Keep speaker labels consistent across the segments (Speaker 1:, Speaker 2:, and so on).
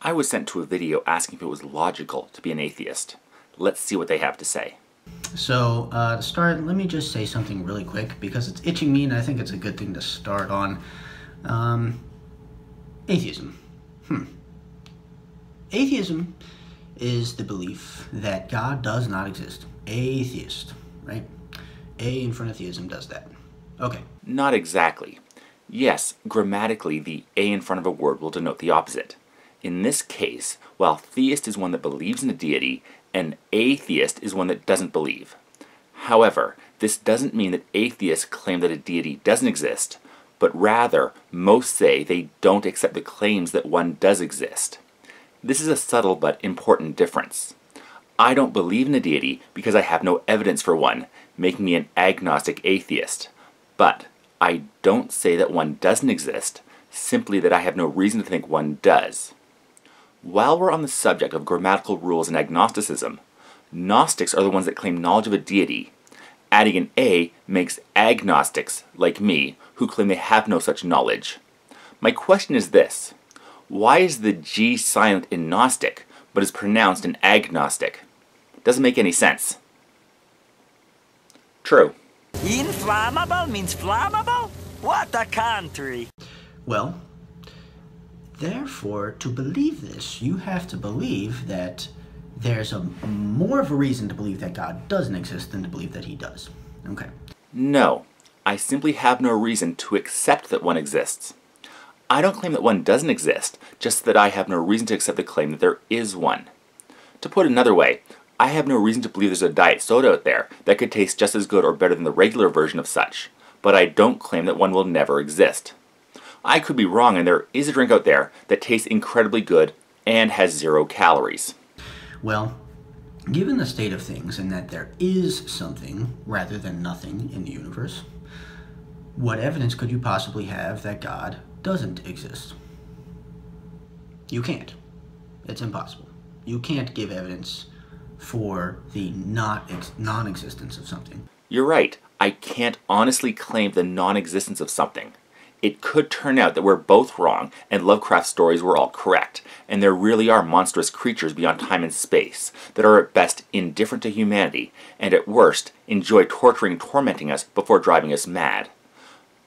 Speaker 1: I was sent to a video asking if it was logical to be an atheist. Let's see what they have to say.
Speaker 2: So, to start, let me just say something really quick, because it's itching me and I think it's a good thing to start on. Atheism. Atheism is the belief that God does not exist. Atheist, right? A in front of theism does that. Okay.
Speaker 1: Not exactly. Yes, grammatically, the A in front of a word will denote the opposite. In this case, while theist is one that believes in a deity, an atheist is one that doesn't believe. However, this doesn't mean that atheists claim that a deity doesn't exist, but rather, most say they don't accept the claims that one does exist. This is a subtle but important difference. I don't believe in a deity because I have no evidence for one, making me an agnostic atheist. But I don't say that one doesn't exist, simply that I have no reason to think one does. While we're on the subject of grammatical rules and agnosticism, Gnostics are the ones that claim knowledge of a deity. Adding an A makes agnostics, like me, who claim they have no such knowledge. My question is this: why is the G silent in Gnostic, but is pronounced in agnostic? Doesn't make any sense. True.
Speaker 3: Inflammable means flammable? What a country!
Speaker 2: Well, therefore, to believe this, you have to believe that there's more of a reason to believe that God doesn't exist than to believe that he does. Okay.
Speaker 1: No, I simply have no reason to accept that one exists. I don't claim that one doesn't exist, just that I have no reason to accept the claim that there is one. To put it another way, I have no reason to believe there's a diet soda out there that could taste just as good or better than the regular version of such, but I don't claim that one will never exist. I could be wrong and there is a drink out there that tastes incredibly good and has 0 calories.
Speaker 2: Well, given the state of things and that there is something rather than nothing in the universe, what evidence could you possibly have that God doesn't exist? You can't. It's impossible. You can't give evidence for the non-existence of something.
Speaker 1: You're right. I can't honestly claim the non-existence of something. It could turn out that we're both wrong and Lovecraft's stories were all correct, and there really are monstrous creatures beyond time and space that are at best indifferent to humanity and at worst enjoy torturing and tormenting us before driving us mad.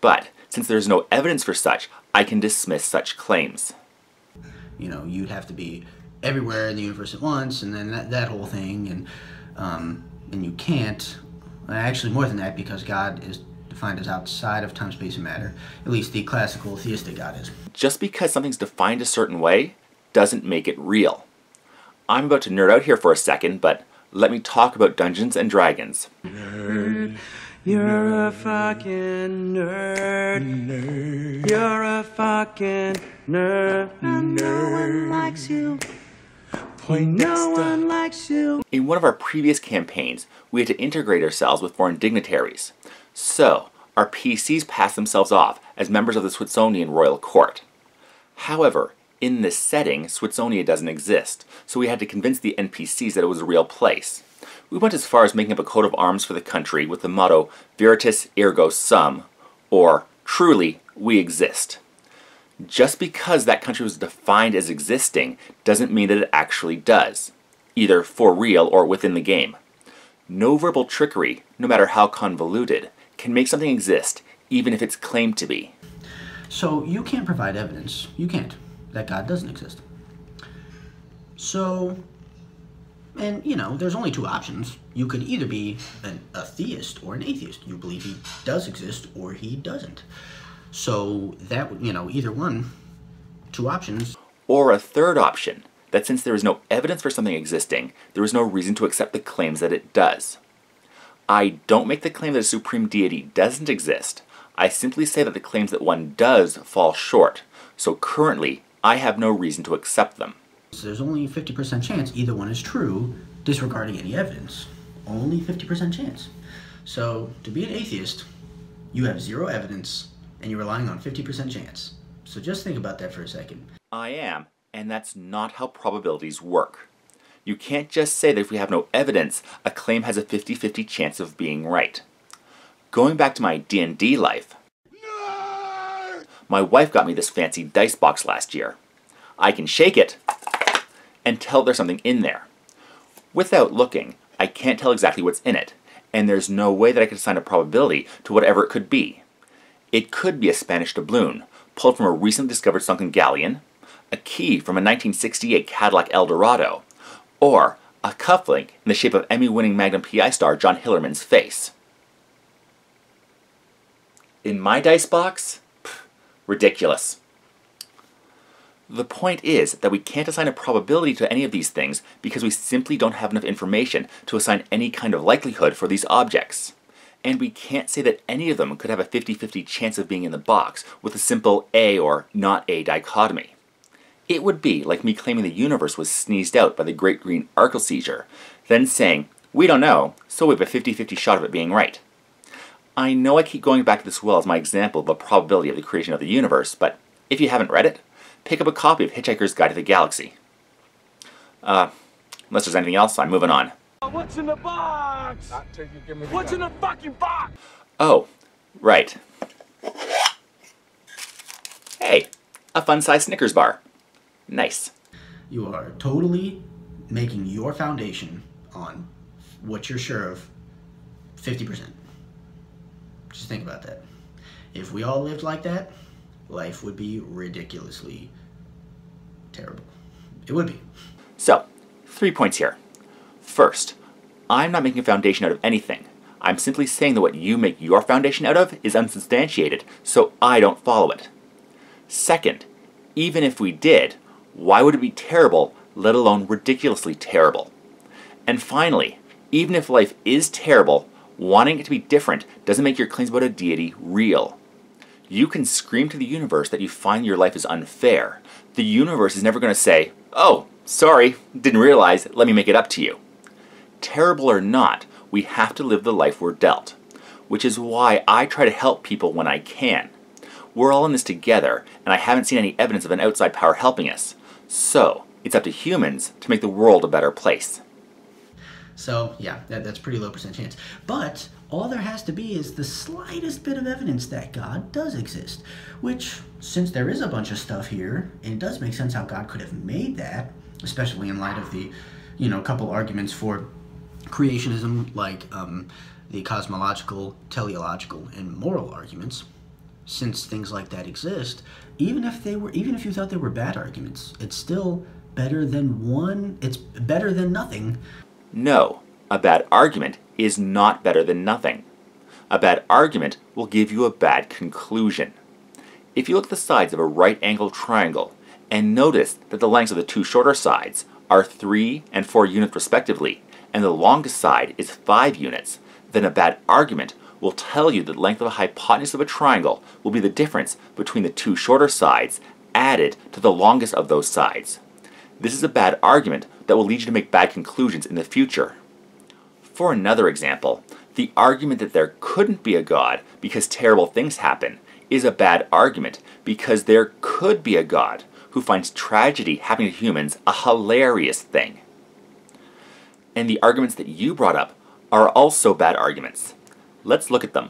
Speaker 1: But since there's no evidence for such, I can dismiss such claims.
Speaker 2: You know, you'd have to be everywhere in the universe at once, and then that whole thing, and you can't. Actually, more than that, because God is defined as outside of time, space, and matter. At least the classical theistic God is.
Speaker 1: Just because something's defined a certain way doesn't make it real. I'm about to nerd out here for a second, but let me talk about Dungeons and Dragons.
Speaker 4: Nerd. You're a fucking nerd. Nerd. You're a fucking nerd. And no one likes you. No one likes you.
Speaker 1: In one of our previous campaigns, we had to integrate ourselves with foreign dignitaries. So, our PCs passed themselves off as members of the Smithsonian Royal Court. However, in this setting, Smithsonian doesn't exist, so we had to convince the NPCs that it was a real place. We went as far as making up a coat of arms for the country with the motto, Veritas Ergo Sum, or Truly, We Exist. Just because that country was defined as existing doesn't mean that it actually does, either for real or within the game. No verbal trickery, no matter how convoluted, can make something exist, even if it's claimed to be.
Speaker 2: So you can't provide evidence, you can't, that God doesn't exist. So, and you know, there's only 2 options. You could either be a theist or an atheist. You believe he does exist or he doesn't. So that, you know, either one, 2 options.
Speaker 1: Or a third option, that since there is no evidence for something existing, there is no reason to accept the claims that it does. I don't make the claim that a supreme deity doesn't exist. I simply say that the claims that one does fall short, so currently I have no reason to accept them.
Speaker 2: So there's only a 50% chance either one is true, disregarding any evidence. Only 50% chance. So to be an atheist, you have 0 evidence, and you're relying on 50% chance. So just think about that for a second.
Speaker 1: I am, and that's not how probabilities work. You can't just say that if we have no evidence, a claim has a 50-50 chance of being right. Going back to my D&D life, my wife got me this fancy dice box last year. I can shake it, and tell there's something in there. Without looking, I can't tell exactly what's in it, and there's no way that I could assign a probability to whatever it could be. It could be a Spanish doubloon, pulled from a recently discovered sunken galleon, a key from a 1968 Cadillac Eldorado, or a cufflink in the shape of Emmy-winning Magnum PI star John Hillerman's face. In my dice box? Pfft, ridiculous. The point is that we can't assign a probability to any of these things because we simply don't have enough information to assign any kind of likelihood for these objects. And we can't say that any of them could have a 50-50 chance of being in the box with a simple A or not A dichotomy. It would be like me claiming the universe was sneezed out by the Great Green Arkle Seizure, then saying, we don't know, so we have a 50-50 shot of it being right. I know I keep going back to this well as my example of a probability of the creation of the universe, but if you haven't read it, pick up a copy of Hitchhiker's Guide to the Galaxy. Unless there's anything else, I'm moving on.
Speaker 4: What's in the box? What's in the fucking box?
Speaker 1: Oh, right. Hey, a fun-sized Snickers bar. Nice.
Speaker 2: You are totally making your foundation on what you're sure of 50%. Just think about that. If we all lived like that, life would be ridiculously terrible. It would be.
Speaker 1: So, 3 points here. First, I'm not making a foundation out of anything. I'm simply saying that what you make your foundation out of is unsubstantiated, so I don't follow it. Second, even if we did, why would it be terrible, let alone ridiculously terrible? And finally, even if life is terrible, wanting it to be different doesn't make your claims about a deity real. You can scream to the universe that you find your life is unfair. The universe is never going to say, oh, sorry, didn't realize, let me make it up to you. Terrible or not, we have to live the life we're dealt, which is why I try to help people when I can. We're all in this together, and I haven't seen any evidence of an outside power helping us. So, it's up to humans to make the world a better place.
Speaker 2: So, yeah, that's pretty low % chance. But all there has to be is the slightest bit of evidence that God does exist. Which, since there is a bunch of stuff here, and it does make sense how God could have made that, especially in light of the, couple arguments for creationism, like the cosmological, teleological, and moral arguments. Since things like that exist, even if you thought they were bad arguments, it's still better than it's better than nothing.
Speaker 1: No, a bad argument is not better than nothing. A bad argument will give you a bad conclusion. If you look at the sides of a right-angled triangle and notice that the lengths of the two shorter sides are 3 and 4 units respectively, and the longest side is 5 units, then a bad argument will tell you that the length of a hypotenuse of a triangle will be the difference between the two shorter sides added to the longest of those sides. This is a bad argument that will lead you to make bad conclusions in the future. For another example, the argument that there couldn't be a God because terrible things happen is a bad argument because there could be a God who finds tragedy happening to humans a hilarious thing. And the arguments that you brought up are also bad arguments. Let's look at them.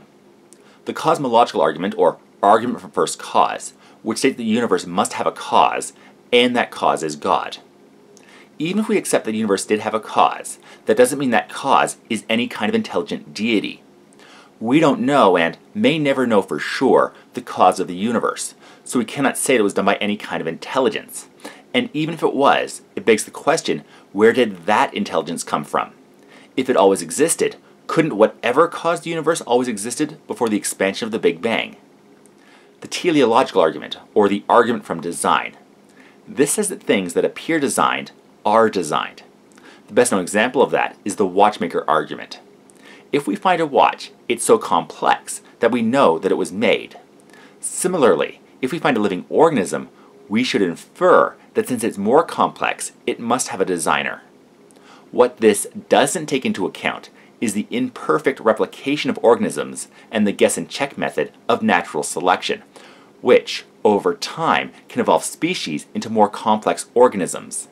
Speaker 1: The cosmological argument, or argument for first cause, which states that the universe must have a cause, and that cause is God. Even if we accept that the universe did have a cause, that doesn't mean that cause is any kind of intelligent deity. We don't know, and may never know for sure, the cause of the universe, so we cannot say that it was done by any kind of intelligence. And even if it was, it begs the question, where did that intelligence come from? If it always existed, couldn't whatever caused the universe always existed before the expansion of the Big Bang? The teleological argument, or the argument from design. This says that things that appear designed are designed. The best known example of that is the watchmaker argument. If we find a watch, it's so complex that we know that it was made. Similarly, if we find a living organism, we should infer that since it's more complex, it must have a designer. What this doesn't take into account is the imperfect replication of organisms and the guess and check method of natural selection, which, over time, can evolve species into more complex organisms.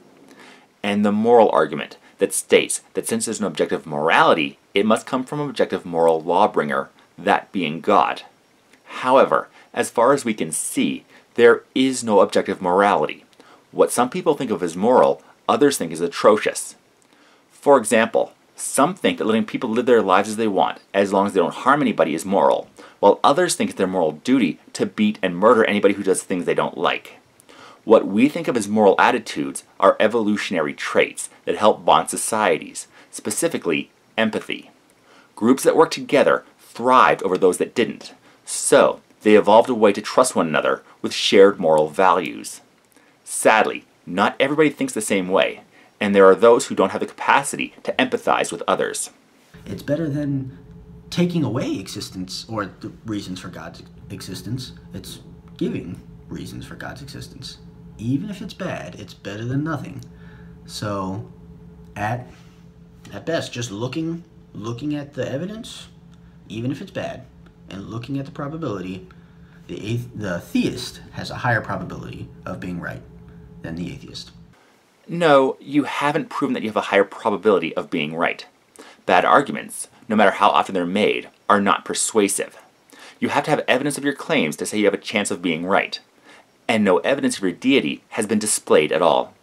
Speaker 1: And the moral argument that states that since there's an objective morality, it must come from an objective moral lawbringer, that being God. However, as far as we can see, there is no objective morality. What some people think of as moral, others think is atrocious. For example, some think that letting people live their lives as they want, as long as they don't harm anybody, is moral, while others think it's their moral duty to beat and murder anybody who does things they don't like. What we think of as moral attitudes are evolutionary traits that help bond societies, specifically empathy. Groups that work together thrived over those that didn't, so they evolved a way to trust one another with shared moral values. Sadly, not everybody thinks the same way, and there are those who don't have the capacity to empathize with others.
Speaker 2: It's better than taking away existence or the reasons for God's existence. It's giving reasons for God's existence. Even if it's bad, it's better than nothing. So, at best, just looking at the evidence, even if it's bad, and looking at the probability, the theist has a higher probability of being right than the atheist.
Speaker 1: No, you haven't proven that you have a higher probability of being right. Bad arguments, no matter how often they're made, are not persuasive. You have to have evidence of your claims to say you have a chance of being right. And no evidence of your deity has been displayed at all.